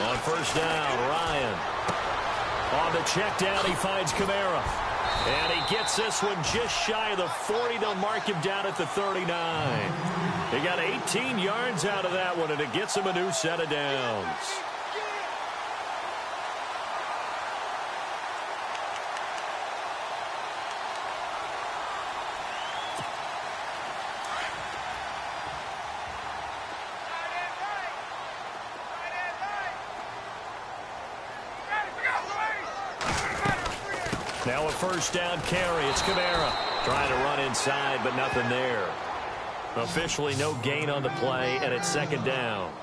On first down, Ryan. On the check down, he finds Kamara. And he gets this one just shy of the 40. They'll mark him down at the 39. He got 18 yards out of that one, and it gets him a new set of downs. Now a first down carry. It's Kamara trying to run inside, but nothing there. Officially no gain on the play, and it's second down.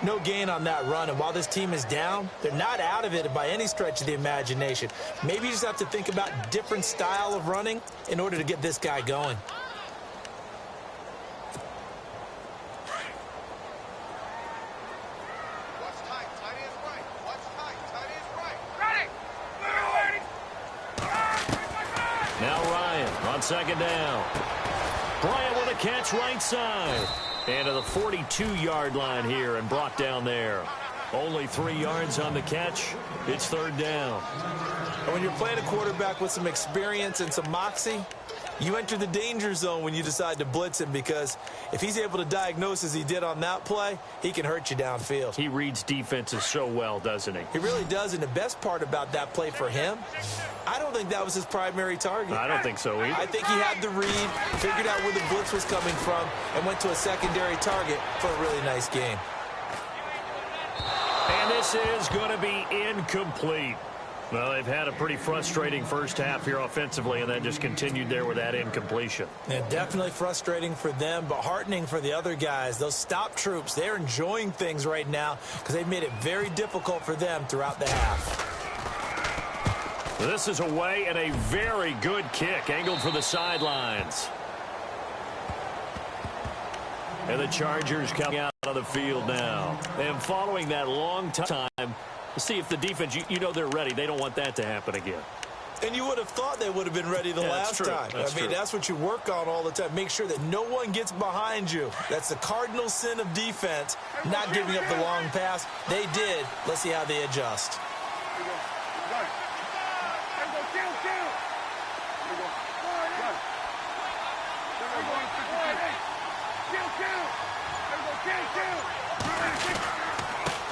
No gain on that run, and while this team is down, they're not out of it by any stretch of the imagination. Maybe you just have to think about different style of running in order to get this guy going. Now Ryan on second down. Bryant with a catch right side. And to the 42-yard line here and brought down there. Only 3 yards on the catch. It's third down. And when you're playing a quarterback with some experience and some moxie, you enter the danger zone when you decide to blitz him, because if he's able to diagnose as he did on that play, he can hurt you downfield. He reads defenses so well, doesn't he? He really does, and the best part about that play for him, I don't think that was his primary target. I don't think so either. I think he had the read, figured out where the blitz was coming from, and went to a secondary target for a really nice game. And this is going to be incomplete. Well, they've had a pretty frustrating first half here offensively, and then just continued there with that incompletion. Yeah, definitely frustrating for them, but heartening for the other guys. Those stop troops, they're enjoying things right now because they've made it very difficult for them throughout the half. This is away, and a very good kick, angled for the sidelines. And the Chargers coming out of the field now. And following that long time, see if the defense, you know they're ready. They don't want that to happen again. And you would have thought they would have been ready the last time. That's what you work on all the time. Make sure that no one gets behind you. That's the cardinal sin of defense, not giving up the long pass. They did. Let's see how they adjust.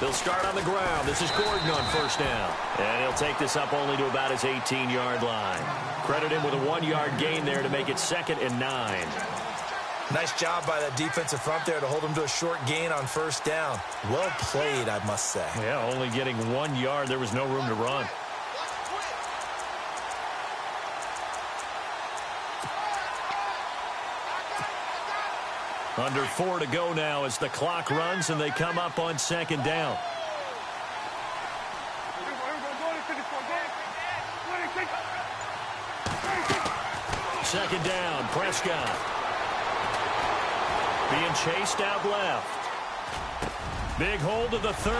They'll start on the ground. This is Gordon on first down. And he'll take this up only to about his 18-yard line. Credit him with a 1-yard gain there to make it 2nd and 9. Nice job by that defensive front there to hold him to a short gain on first down. Well played, I must say. Yeah, only getting 1 yard. There was no room to run. Under 4 to go now as the clock runs, and they come up on second down. Second down, Prescott. Being chased out left. Big hold to the 30.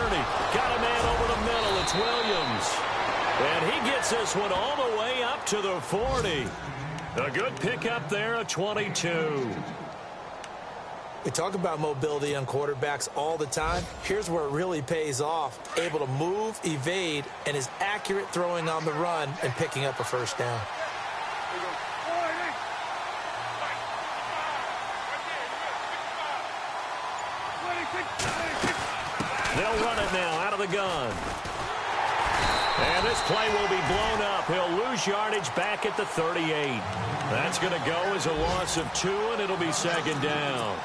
Got a man over the middle. It's Williams. And he gets this one all the way up to the 40. A good pickup there at 22. We talk about mobility on quarterbacks all the time. Here's where it really pays off. Able to move, evade, and is accurate throwing on the run and picking up a first down. They'll run it now out of the gun. And this play will be blown up. He'll lose yardage back at the 38. That's going to go as a loss of 2, and it'll be second down.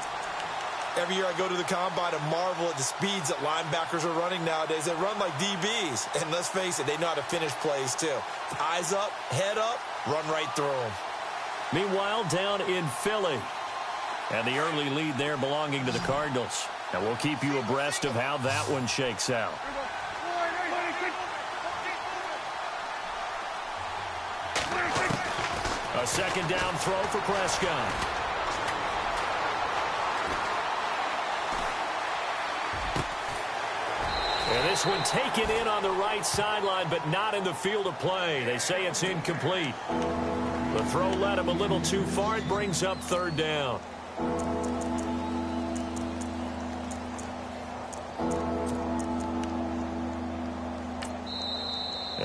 Every year I go to the combine and marvel at the speeds that linebackers are running nowadays. They run like DBs. And let's face it, they know how to finish plays too. Eyes up, head up, run right through them. Meanwhile, down in Philly. And the early lead there belonging to the Cardinals. And we'll keep you abreast of how that one shakes out. A second down throw for Prescott. And this one taken in on the right sideline, but not in the field of play. They say it's incomplete. The throw led him a little too far. It brings up third down.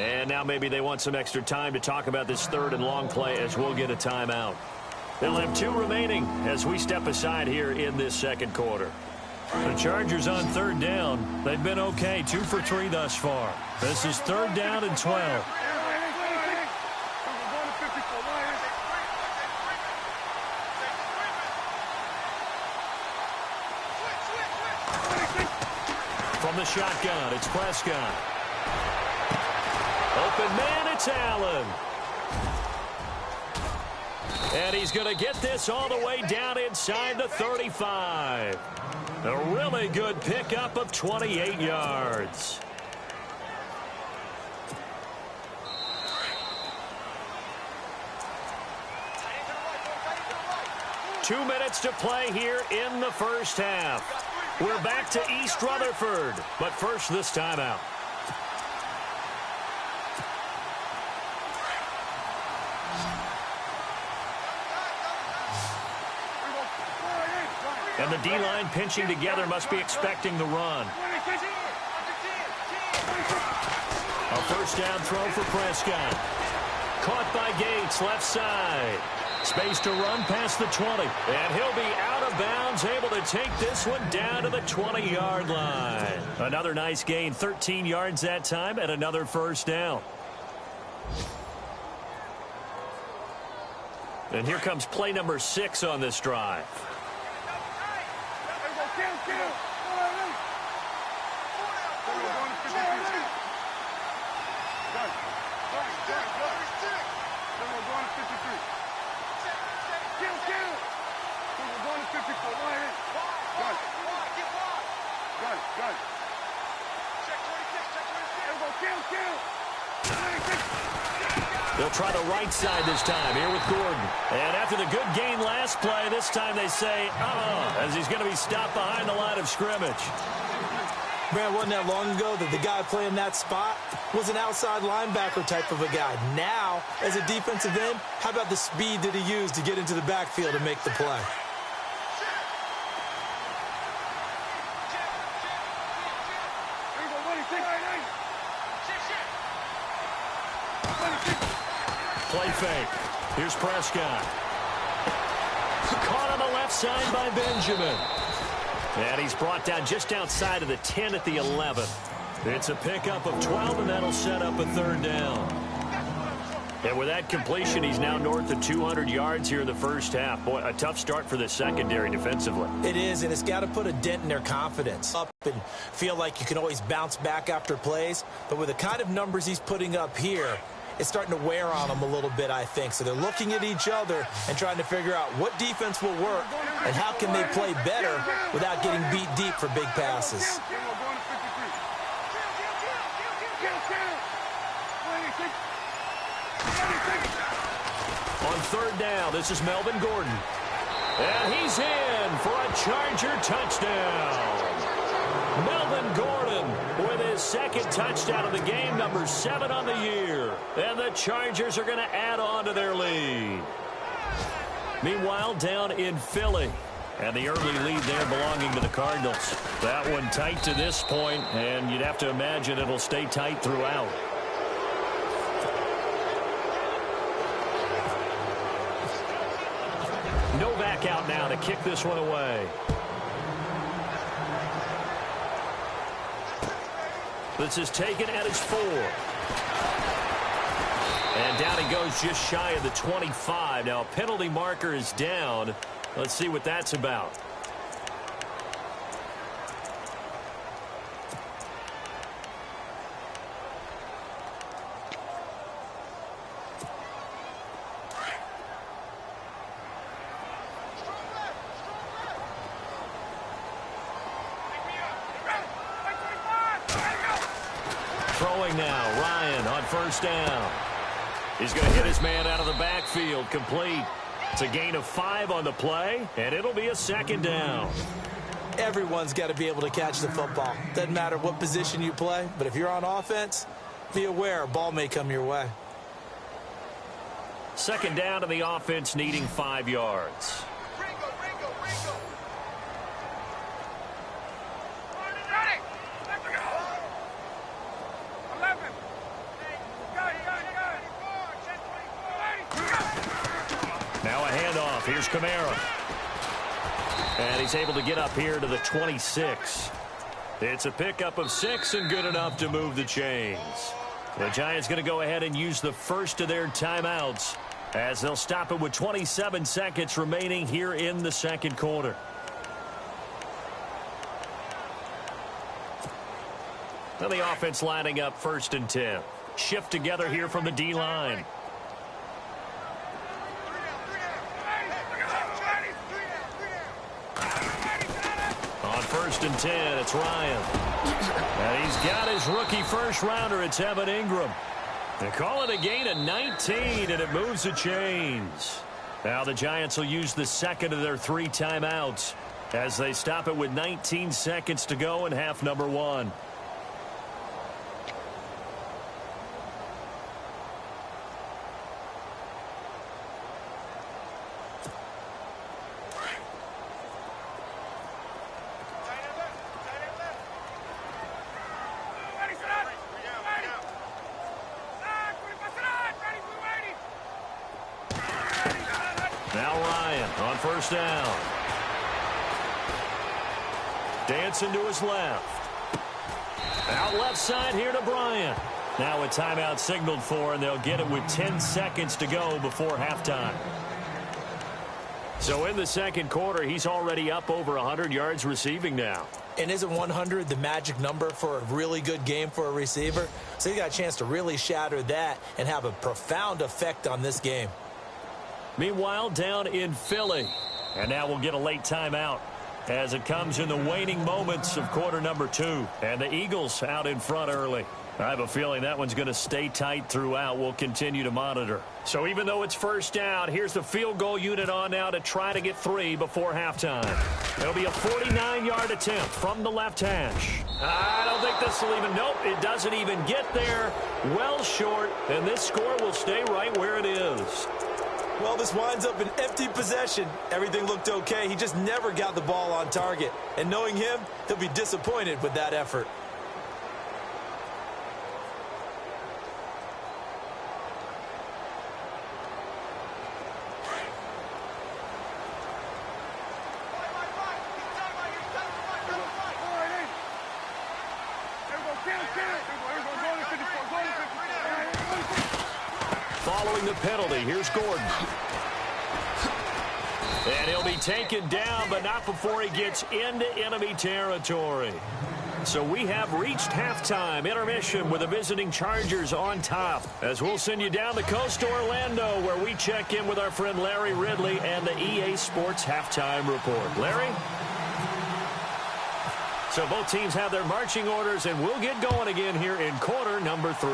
And now maybe they want some extra time to talk about this third and long play as we'll get a timeout. They'll have 2 remaining as we step aside here in this second quarter. The Chargers on third down. They've been okay, 2 for 3 thus far. This is third down and 12. From the shotgun, it's Prescott. Open man, it's Allen. And he's going to get this all the way down inside the 35. A really good pickup of 28 yards. Two minutes to play here in the first half. We're back to East Rutherford, but first this timeout. And the D-line pinching together must be expecting the run. A first down throw for Prescott. Caught by Gates, left side. Space to run past the 20. And he'll be out of bounds, able to take this one down to the 20-yard line. Another nice gain, 13 yards that time, and another first down. And here comes play number 6 on this drive. They'll try the right side this time here with Gordon. And after the good gain last play, this time they say, as he's going to be stopped behind the line of scrimmage. Man, wasn't that long ago that the guy playing that spot was an outside linebacker type of a guy. Now, as a defensive end, how about the speed that he used to get into the backfield and make the play? Play fake. Here's Prescott. Caught on the left side by Benjamin. And he's brought down just outside of the 10 at the 11. It's a pickup of 12, and that'll set up a third down. And with that completion, he's now north of 200 yards here in the first half. Boy, a tough start for the secondary defensively. It is, and it's got to put a dent in their confidence. Up and feel like you can always bounce back after plays. But with the kind of numbers he's putting up here, it's starting to wear on them a little bit, I think. So they're looking at each other and trying to figure out what defense will work and how can they play better without getting beat deep for big passes. On third down, this is Melvin Gordon. And he's in for a Charger touchdown. Melvin Gordon with his second touchdown of the game, number 7 on the year. And the Chargers are going to add on to their lead. Meanwhile, down in Philly. And the early lead there belonging to the Cardinals. That one tight to this point, and you'd have to imagine it'll stay tight throughout. Novak out now to kick this one away. This is taken at his 4. And down he goes just shy of the 25. Now a penalty marker is down. Let's see what that's about. Throwing now, Ryan on first down. He's going to hit his man out of the backfield, complete. It's a gain of 5 on the play, and it'll be a second down. Everyone's got to be able to catch the football. Doesn't matter what position you play, but if you're on offense, be aware a ball may come your way. Second down to the offense, needing 5 yards. handoff. Here's Kamara. And he's able to get up here to the 26. It's a pickup of 6 and good enough to move the chains. The Giants going to go ahead and use the first of their timeouts as they'll stop it with 27 seconds remaining here in the second quarter. Now the offense lining up 1st and 10. Shift together here from the D-line. On 1st and 10, it's Ryan. And he's got his rookie first-rounder. It's Evan Ingram. They call it a gain of 19, and it moves the chains. Now the Giants will use the second of their 3 timeouts as they stop it with 19 seconds to go in half number 1. Now Ryan on 1st down. Dancing to his left. Out left side here to Bryant. Now a timeout signaled for, and they'll get it with 10 seconds to go before halftime. So in the second quarter, he's already up over 100 yards receiving now. And isn't 100 the magic number for a really good game for a receiver? So he got a chance to really shatter that and have a profound effect on this game. Meanwhile, down in Philly. And now we'll get a late timeout as it comes in the waning moments of quarter number 2. And the Eagles out in front early. I have a feeling that one's going to stay tight throughout. We'll continue to monitor. So even though it's 1st down, here's the field goal unit on now to try to get 3 before halftime. It'll be a 49-yard attempt from the left hash. I don't think this will even, nope, it doesn't even get there. Well short, and this score will stay right where it is. Well, this winds up in empty possession. Everything looked okay. He just never got the ball on target. And knowing him, he'll be disappointed with that effort. Following the penalty, here's Gordon. And he'll be taken down, but not before he gets into enemy territory. So we have reached halftime intermission with the visiting Chargers on top. As we'll send you down the coast to Orlando, where we check in with our friend Larry Ridley and the EA Sports Halftime Report. Larry? So both teams have their marching orders, and we'll get going again here in quarter number 3.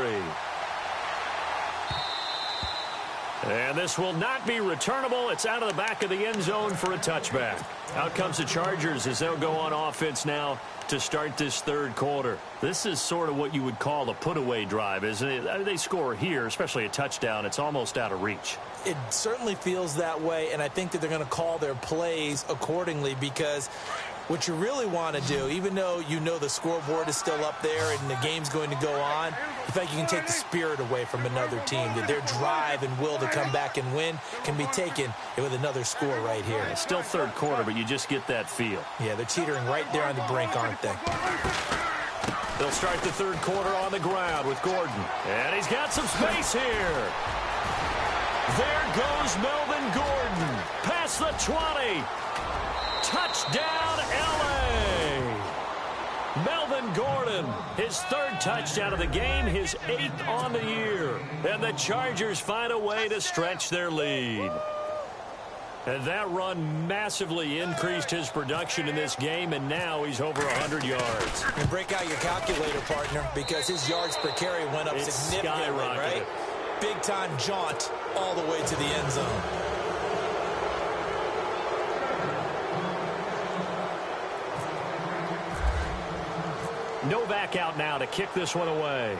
And this will not be returnable. It's out of the back of the end zone for a touchback. Out comes the Chargers as they'll go on offense now to start this third quarter. This is sort of what you would call a put-away drive, isn't it? They score here, especially a touchdown. It's almost out of reach. It certainly feels that way, and I think that they're going to call their plays accordingly, because what you really want to do, even though you know the scoreboard is still up there and the game's going to go on, I think you can take the spirit away from another team. That their drive and will to come back and win can be taken with another score right here. It's still third quarter, but you just get that feel. Yeah, they're teetering right there on the brink, aren't they? They'll start the third quarter on the ground with Gordon. And he's got some space here. There goes Melvin Gordon. Past the 20. Touchdown, L.A. Melvin Gordon, his 3rd touchdown of the game, his 8th on the year. And the Chargers find a way to stretch their lead. And that run massively increased his production in this game, and now he's over 100 yards. And break out your calculator, partner, because his yards per carry went up significantly, right? Big-time jaunt all the way to the end zone. Novak out now to kick this one away.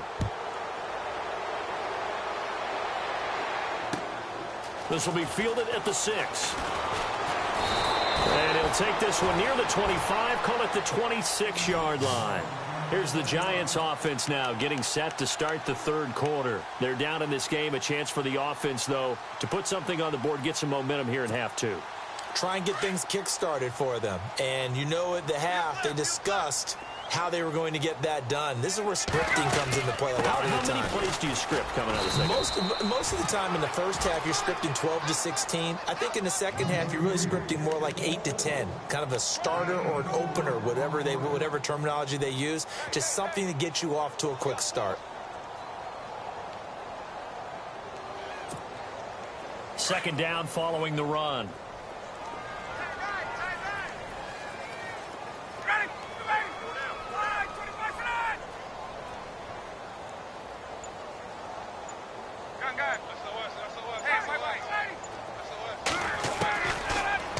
This will be fielded at the 6. And he'll take this one near the 25, call it the 26-yard line. Here's the Giants offense now getting set to start the third quarter. They're down in this game. A chance for the offense, though, to put something on the board, get some momentum here in half two. Try and get things kick-started for them. And you know at the half, they discussed how they were going to get that done. This is where scripting comes into play a lot of the time. How many plays do you script coming out of the second? Most of the time in the first half, you're scripting 12 to 16. I think in the second half, you're really scripting more like 8 to 10. Kind of a starter or an opener, whatever terminology they use. Just something to get you off to a quick start. Second down following the run.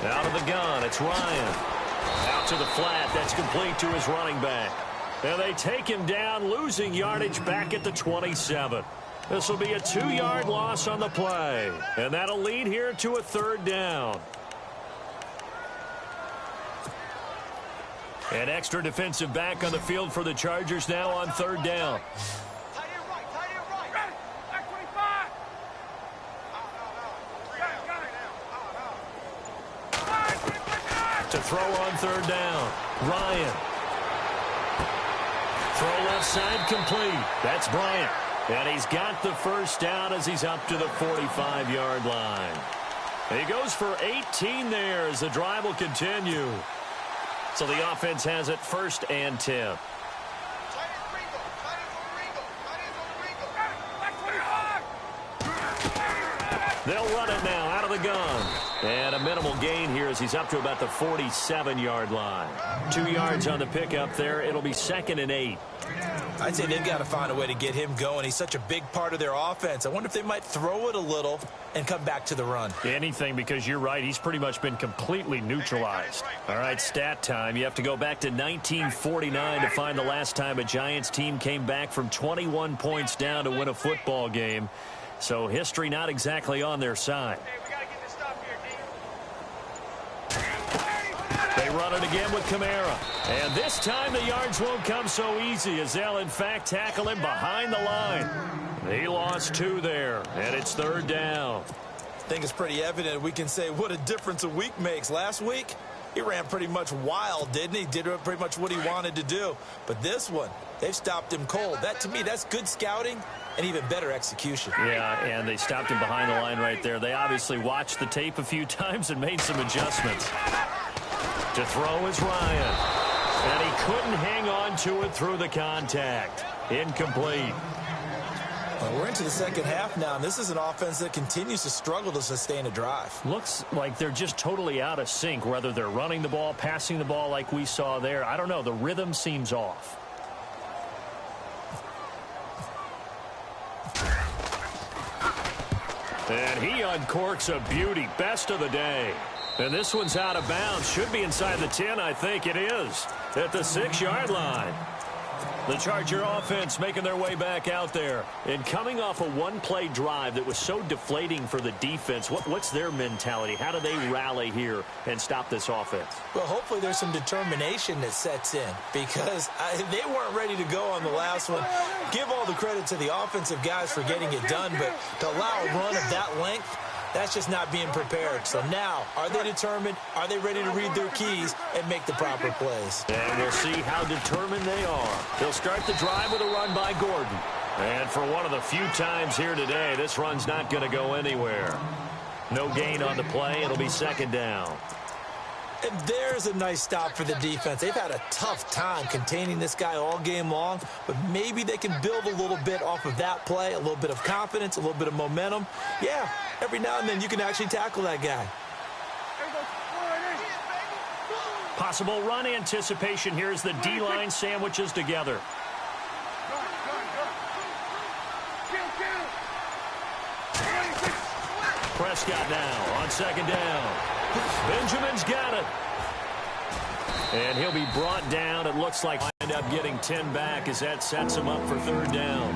Out of the gun, it's Ryan. Out to the flat, that's complete to his running back. And they take him down, losing yardage back at the 27. This will be a 2-yard loss on the play. And that'll lead here to a third down. An extra defensive back on the field for the Chargers now on third down. To throw on third down, Ryan. Throw left side complete. That's Bryant. And he's got the first down as he's up to the 45-yard line. He goes for 18 there as the drive will continue. So the offense has it first and 10. They'll run it now out of the gun. And a minimal gain here as he's up to about the 47-yard line. 2 yards on the pickup there. It'll be 2nd and 8. I'd say they've got to find a way to get him going. He's such a big part of their offense. I wonder if they might throw it a little and come back to the run. Anything, because you're right. He's pretty much been completely neutralized. All right, stat time. You have to go back to 1949 to find the last time a Giants team came back from 21 points down to win a football game. So history not exactly on their side. They run it again with Kamara. And this time the yards won't come so easy as they'll, in fact, tackle him behind the line. He lost 2 there, and it's third down. I think it's pretty evident we can say what a difference a week makes. Last week, he ran pretty much wild, didn't he? Did pretty much what he wanted to do. But this one, they've stopped him cold. That, to me, that's good scouting and even better execution. Yeah, and they stopped him behind the line right there. They obviously watched the tape a few times and made some adjustments. To throw is Ryan. And he couldn't hang on to it through the contact. Incomplete. Well, we're into the second half now, and this is an offense that continues to struggle to sustain a drive. Looks like they're just totally out of sync, whether they're running the ball, passing the ball like we saw there. I don't know. The rhythm seems off. And he uncorks a beauty. Best of the day. And this one's out of bounds. Should be inside the 10, I think it is. At the 6-yard line. The Charger offense making their way back out there. And coming off a one-play drive that was so deflating for the defense, what's their mentality? How do they rally here and stop this offense? Well, hopefully there's some determination that sets in because they weren't ready to go on the last one. Give all the credit to the offensive guys for getting it done, but to allow a run of that length, that's just not being prepared. So now, are they determined? Are they ready to read their keys and make the proper plays? And we'll see how determined they are. They'll start the drive with a run by Gordon. And for one of the few times here today, this run's not going to go anywhere. No gain on the play. It'll be second down. And there's a nice stop for the defense. They've had a tough time containing this guy all game long, but maybe they can build a little bit off of that play, a little bit of confidence, a little bit of momentum. Yeah, every now and then you can actually tackle that guy. Possible run anticipation here as the D-line sandwiches together. Prescott now on second down. Benjamin's got it. And he'll be brought down. It looks like he'll end up getting 10 back as that sets him up for third down.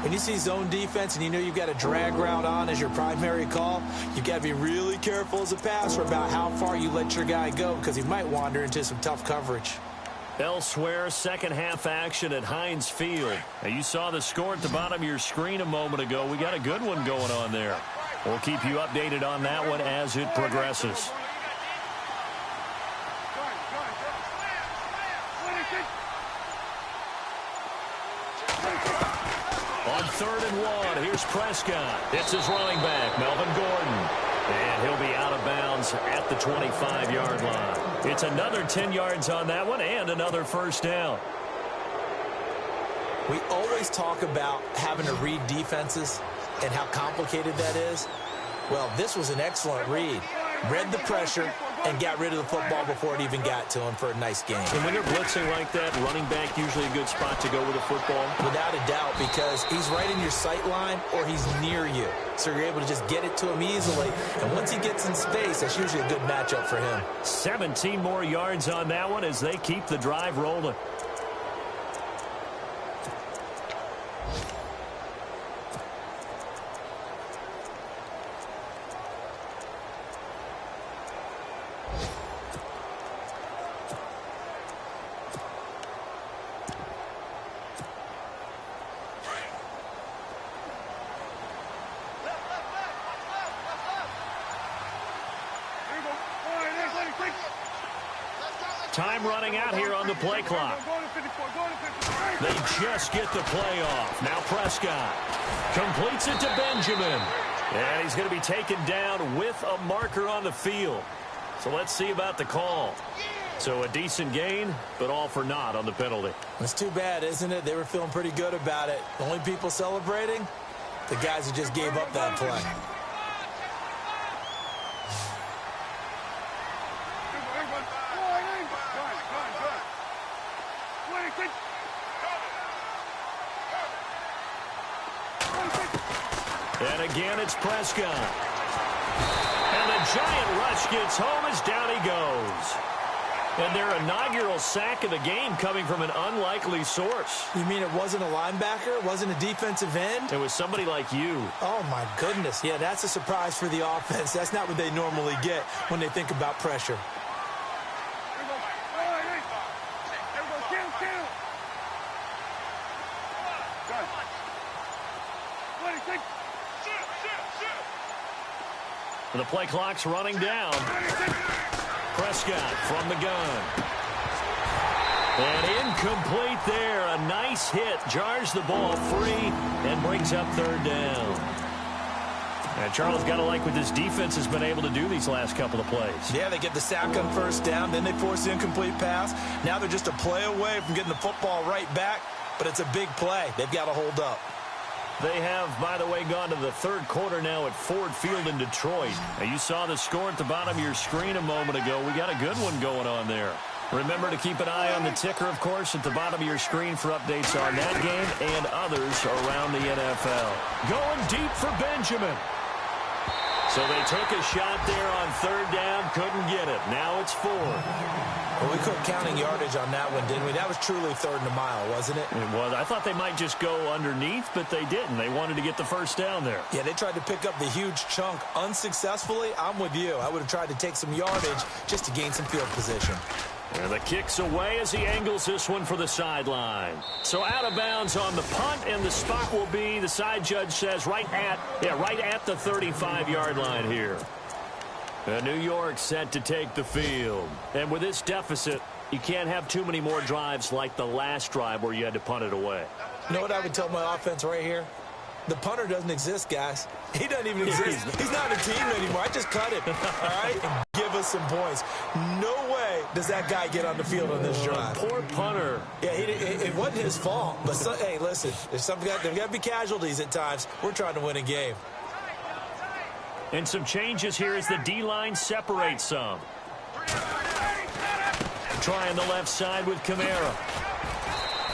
When you see zone defense and you know you've got a drag route on as your primary call, you've got to be really careful as a passer about how far you let your guy go because he might wander into some tough coverage. Elsewhere, second half action at Heinz Field. Now, you saw the score at the bottom of your screen a moment ago. We got a good one going on there. We'll keep you updated on that one as it progresses. On 3rd and 1, here's Prescott. It's his running back, Melvin Gordon. And he'll be out of bounds at the 25-yard line. It's another 10 yards on that one and another first down. We always talk about having to read defenses and how complicated that is. Well, this was an excellent read. Read the pressure and got rid of the football before it even got to him for a nice game. And when you're blitzing like that, running back usually a good spot to go with the football? Without a doubt, because he's right in your sight line or he's near you. So you're able to just get it to him easily. And once he gets in space, that's usually a good matchup for him. 17 more yards on that one as they keep the drive rolling. Time running out here on the play clock. They just get the play off. Now Prescott completes it to Benjamin. And he's going to be taken down with a marker on the field. So let's see about the call. So a decent gain, but all for naught on the penalty. It's too bad, isn't it? They were feeling pretty good about it. The only people celebrating, the guys who just gave up that play. And again, it's Prescott. And the giant rush gets home as down he goes. And their inaugural sack of the game coming from an unlikely source. You mean it wasn't a linebacker? It wasn't a defensive end? It was somebody like you. Oh, my goodness. Yeah, that's a surprise for the offense. That's not what they normally get when they think about pressure. The play clock's running down. Prescott from the gun. And incomplete there. A nice hit. Jars the ball free and brings up 3rd down. And Charles, got to like what this defense has been able to do these last couple of plays. Yeah, they get the sack on 1st down. Then they force the incomplete pass. Now they're just a play away from getting the football right back. But it's a big play. They've got to hold up. They have, by the way, gone to the 3rd quarter now at Ford Field in Detroit. Now, you saw the score at the bottom of your screen a moment ago. We got a good one going on there. Remember to keep an eye on the ticker, of course, at the bottom of your screen for updates on that game and others around the NFL. Going deep for Benjamin. So they took a shot there on 3rd down, couldn't get it. Now it's 4. Well, we quit counting yardage on that one, didn't we? That was truly 3rd and a mile, wasn't it? It was. I thought they might just go underneath, but they didn't. They wanted to get the 1st down there. Yeah, they tried to pick up the huge chunk unsuccessfully. I'm with you. I would have tried to take some yardage just to gain some field position. And the kick's away as he angles this one for the sideline. So out of bounds on the punt, and the spot will be, the side judge says, right at the 35-yard line here. New York set to take the field. And with this deficit, you can't have too many more drives like the last drive where you had to punt it away. You know what I would tell my offense right here? The punter doesn't exist, guys. He doesn't even exist. He's not a team anymore. I just cut him, all right? And give us some points. No way does that guy get on the field on this drive. Poor punter. Yeah, it wasn't his fault. But, hey, listen, there's got to be casualties at times. We're trying to win a game. And some changes here as the D-line separates some. Trying the left side with Kamara.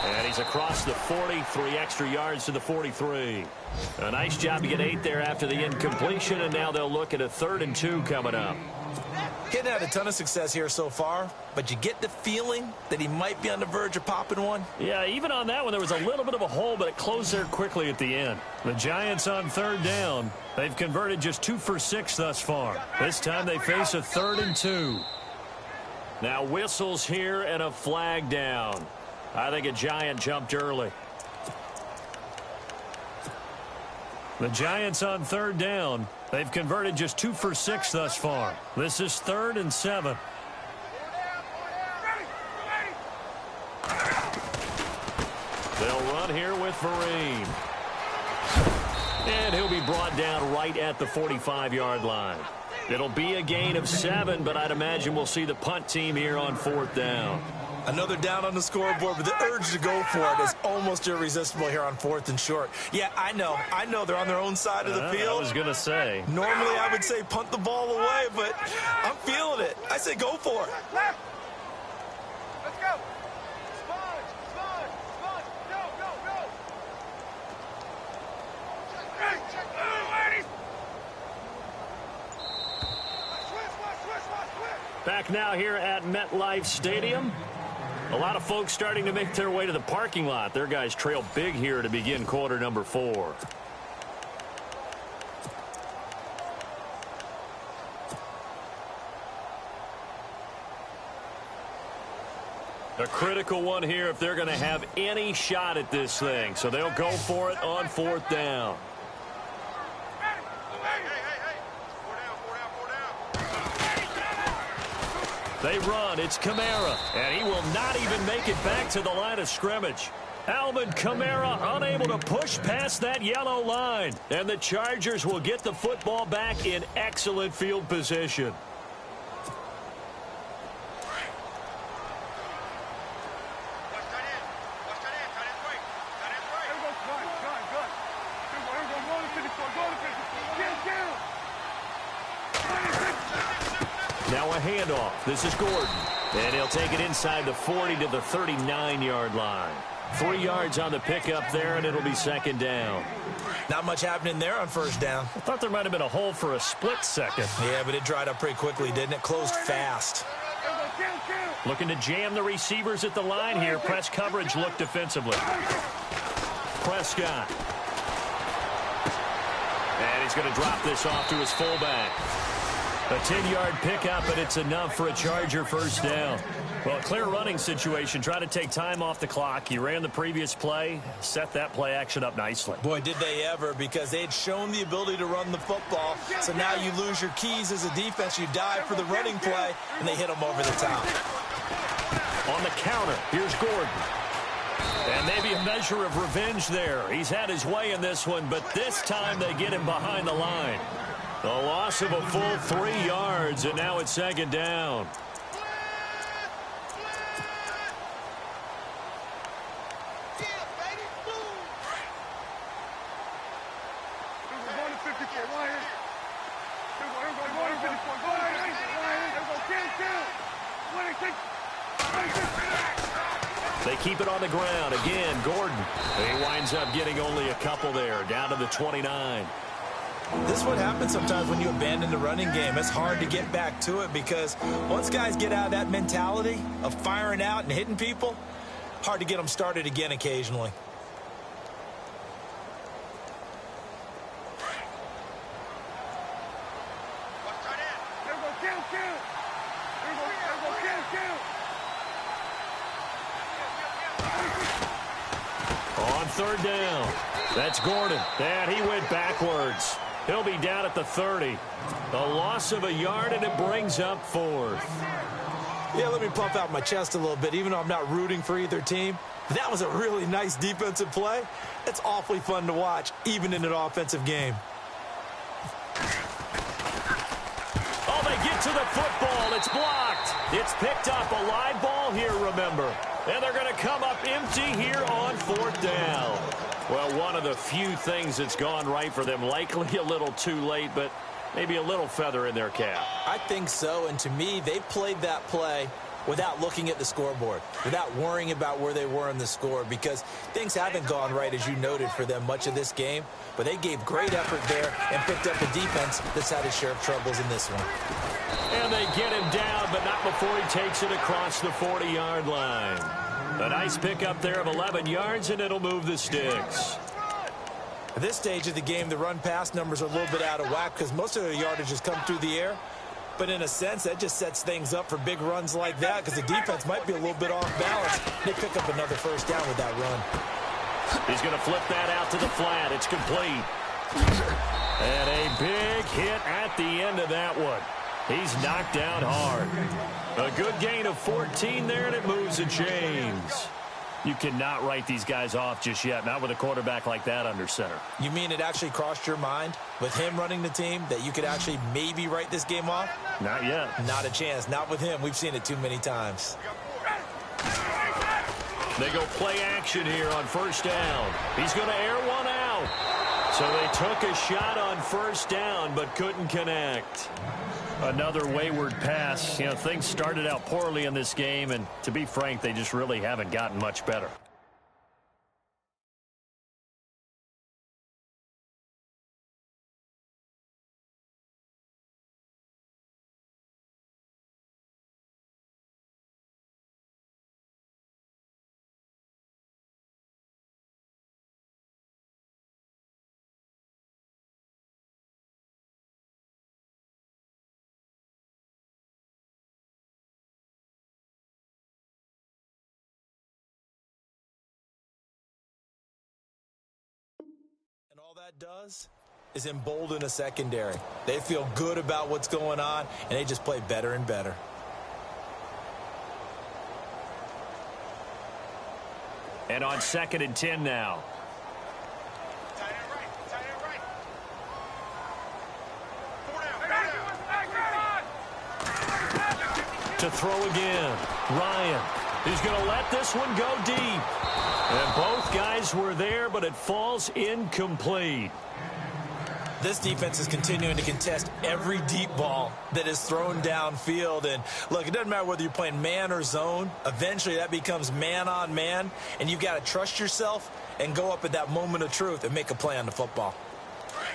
And he's across the 40, 3 extra yards to the 43. A nice job to get 8 there after the incompletion, and now they'll look at a 3rd and 2 coming up. Getting had a ton of success here so far, but you get the feeling that he might be on the verge of popping one. Yeah, even on that one, there was a little bit of a hole, but it closed there quickly at the end. The Giants on 3rd down. They've converted just 2 for 6 thus far. This time they face a 3rd and 2. Now whistles here and a flag down. I think a Giant jumped early. The Giants on third down. They've converted just 2 for 6 thus far. This is 3rd and 7. They'll run here with Vereen. And he'll be brought down right at the 45-yard line. It'll be a gain of 7, but I'd imagine we'll see the punt team here on 4th down. Another down on the scoreboard, but the urge to go for it is almost irresistible here on 4th and short. Yeah, I know they're on their own side of the field. I was going to say. Normally I would say punt the ball away, but I'm feeling it. I say go for it. Let's go. Sponge, go. Back now here at MetLife Stadium. A lot of folks starting to make their way to the parking lot. Their guys trail big here to begin quarter number 4. A critical one here if they're going to have any shot at this thing. So they'll go for it on 4th down. They run. It's Kamara. And he will not even make it back to the line of scrimmage. Alvin Kamara unable to push past that yellow line. And the Chargers will get the football back in excellent field position. Now a handoff. This is Gordon. And he'll take it inside the 40 to the 39-yard line. 3 yards on the pickup there, and it'll be 2nd down. Not much happening there on 1st down. I thought there might have been a hole for a split second. Yeah, but it dried up pretty quickly, didn't it? Closed fast. Looking to jam the receivers at the line here. Press coverage look defensively. Prescott. And he's going to drop this off to his fullback. A 10-yard pickup, and it's enough for a Charger 1st down. Well, a clear running situation. Try to take time off the clock. He ran the previous play, set that play action up nicely. Boy, did they ever, because they had shown the ability to run the football. So now you lose your keys as a defense. You dive for the running play, and they hit them over the top. On the counter, here's Gordon. And maybe a measure of revenge there. He's had his way in this one, but this time they get him behind the line. A loss of a full 3 yards, and now it's 2nd down. They keep it on the ground. Again, Gordon. He winds up getting only a couple there, down to the 29. This is what happens sometimes when you abandon the running game. It's hard to get back to it because once guys get out of that mentality of firing out and hitting people, hard to get them started again occasionally. On 3rd down, that's Gordon. And he went backwards. He'll be down at the 30. A loss of a yard, and it brings up 4th. Yeah, let me puff out my chest a little bit, even though I'm not rooting for either team. That was a really nice defensive play. It's awfully fun to watch, even in an offensive game. Oh, they get to the football. It's blocked. It's picked up. A live ball here, remember. And they're going to come up empty here on 4th down. Well, one of the few things that's gone right for them. Likely a little too late, but maybe a little feather in their cap. I think so, and to me, they played that play without looking at the scoreboard, without worrying about where they were in the score, because things haven't gone right, as you noted, for them much of this game. But they gave great effort there and picked up a defense that's had a share of troubles in this one. And they get him down, but not before he takes it across the 40-yard line. A nice pickup there of 11 yards, and it'll move the sticks. At this stage of the game, the run-pass numbers are a little bit out of whack because most of their yardage has come through the air. But in a sense, that just sets things up for big runs like that because the defense might be a little bit off balance. They pick up another first down with that run. He's going to flip that out to the flat. It's complete. And a big hit at the end of that one. He's knocked down hard. A good gain of 14 there, and it moves the chains. You cannot write these guys off just yet, not with a quarterback like that under center. You mean it actually crossed your mind with him running the team that you could actually maybe write this game off? Not yet. Not a chance. Not with him. We've seen it too many times. They go play action here on first down. He's going to air one out. So they took a shot on first down but couldn't connect. Another wayward pass. You know, things started out poorly in this game, and to be frank, they just really haven't gotten much better. And all that does is embolden a secondary. They feel good about what's going on, and they just play better and better. And on 2nd and 10 now. Tight end right. Tight end right. 4 down. To throw again. Ryan. He's going to let this one go deep. And both guys were there, but it falls incomplete. This defense is continuing to contest every deep ball that is thrown downfield. And, look, it doesn't matter whether you're playing man or zone. Eventually, that becomes man on man, and you've got to trust yourself and go up at that moment of truth and make a play on the football.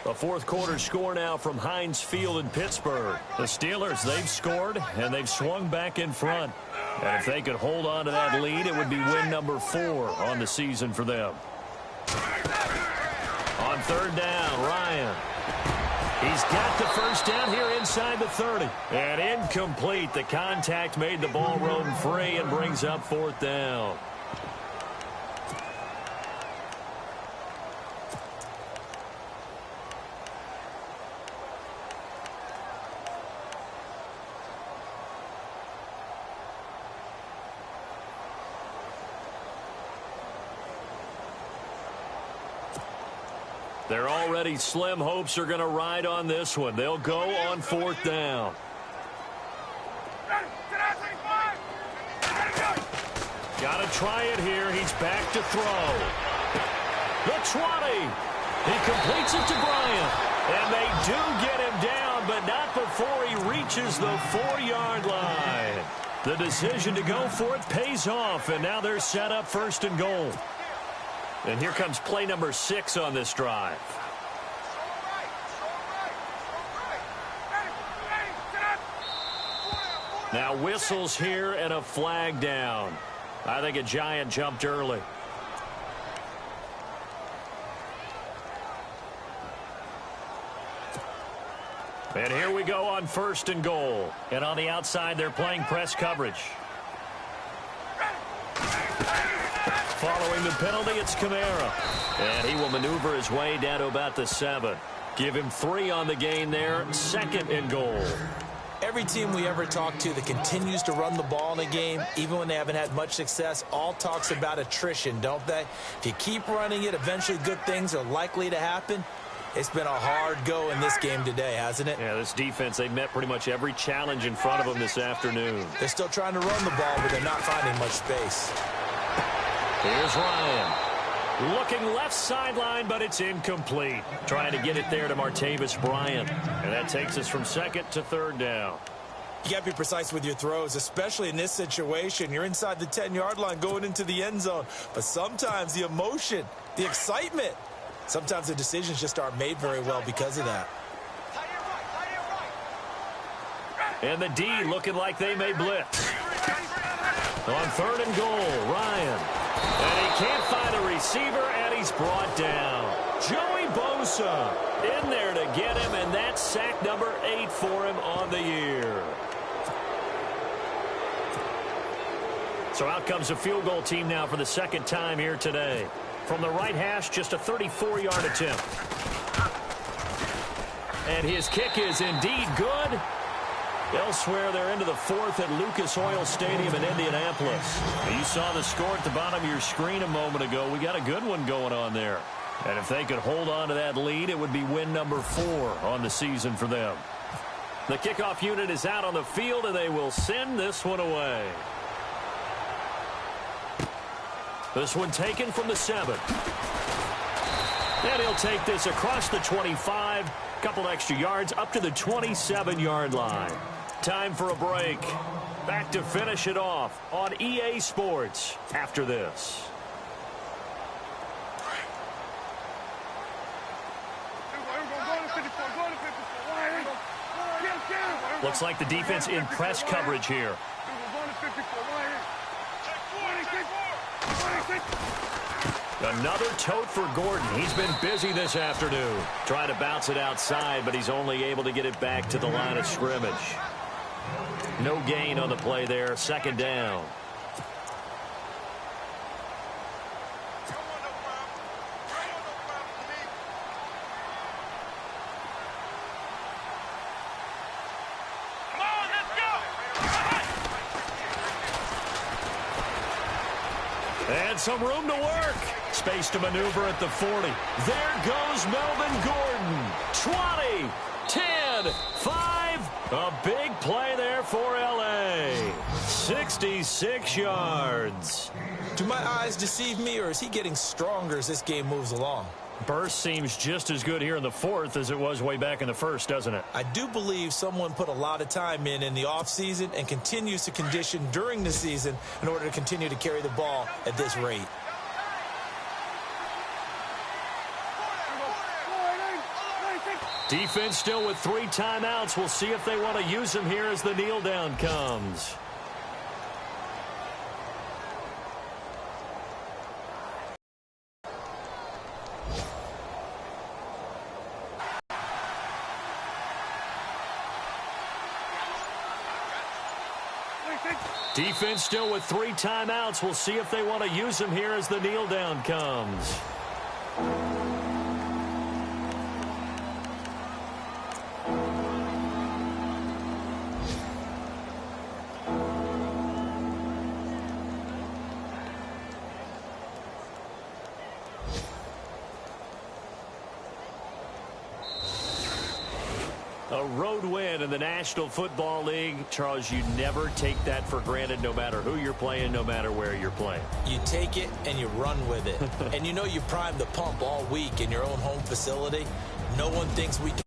A fourth-quarter score now from Heinz Field in Pittsburgh. The Steelers, they've scored, and they've swung back in front. And if they could hold on to that lead, it would be win number 4 on the season for them. On 3rd down, Ryan. He's got the first down here inside the 30. And incomplete. The contact made the ball roam free and brings up 4th down. They're already slim hopes are going to ride on this one. They'll go on 4th down. Got to try it here. He's back to throw. The 20. He completes it to Bryant. And they do get him down, but not before he reaches the 4-yard line. The decision to go for it pays off, and now they're set up 1st and goal. And here comes play number 6 on this drive. Now whistles here and a flag down. I think a Giant jumped early. And here we go on 1st and goal. And on the outside, they're playing press coverage. Following the penalty, it's Kamara. And he will maneuver his way down to about the 7. Give him 3 on the gain there. 2nd and goal. Every team we ever talk to that continues to run the ball in a game, even when they haven't had much success, all talks about attrition, don't they? If you keep running it, eventually good things are likely to happen. It's been a hard go in this game today, hasn't it? Yeah, this defense, they met pretty much every challenge in front of them this afternoon. They're still trying to run the ball, but they're not finding much space. Here's Ryan. Looking left sideline, but it's incomplete. Trying to get it there to Martavis Bryant. And that takes us from 2nd to 3rd down. You got to be precise with your throws, especially in this situation. You're inside the 10-yard line going into the end zone. But sometimes the emotion, the excitement, sometimes the decisions just aren't made very well because of that. And the D looking like they may blitz. On 3rd and goal, Ryan. And he can't find a receiver, and he's brought down. Joey Bosa In there to get him, and that's sack number 8 for him on the year. So out comes a field goal team now for the second time here today. From the right hash, just a 34-yard attempt. And his kick is indeed good. Elsewhere, they're into the fourth at Lucas Oil Stadium in Indianapolis. You saw the score at the bottom of your screen a moment ago. We got a good one going on there. And if they could hold on to that lead, it would be win number 4 on the season for them. The kickoff unit is out on the field, and they will send this one away. This one taken from the 7. And he'll take this across the 25. Couple extra yards up to the 27-yard line. Time for a break. Back to finish it off on EA Sports after this. Looks like the defense in press coverage here. Another tote for Gordon. He's been busy this afternoon. Trying to bounce it outside, but he's only able to get it back to the line of scrimmage. No gain on the play there. Second down. And some room to work. Space to maneuver at the 40. There goes Melvin Gordon. 20, 10, 5. A big play there for L.A. 66 yards. Do my eyes deceive me, or is he getting stronger as this game moves along? Burst seems just as good here in the fourth as it was way back in the first, doesn't it? I do believe someone put a lot of time in the offseason and continues to condition during the season in order to continue to carry the ball at this rate. Defense still with 3 timeouts. We'll see if they want to use them here as the kneel down comes. Defense still with 3 timeouts. We'll see if they want to use them here as the kneel down comes. A road win in the National Football League. Charles, you never take that for granted no matter who you're playing, no matter where you're playing. You take it and you run with it. And you know you primed the pump all week in your own home facility. No one thinks we can.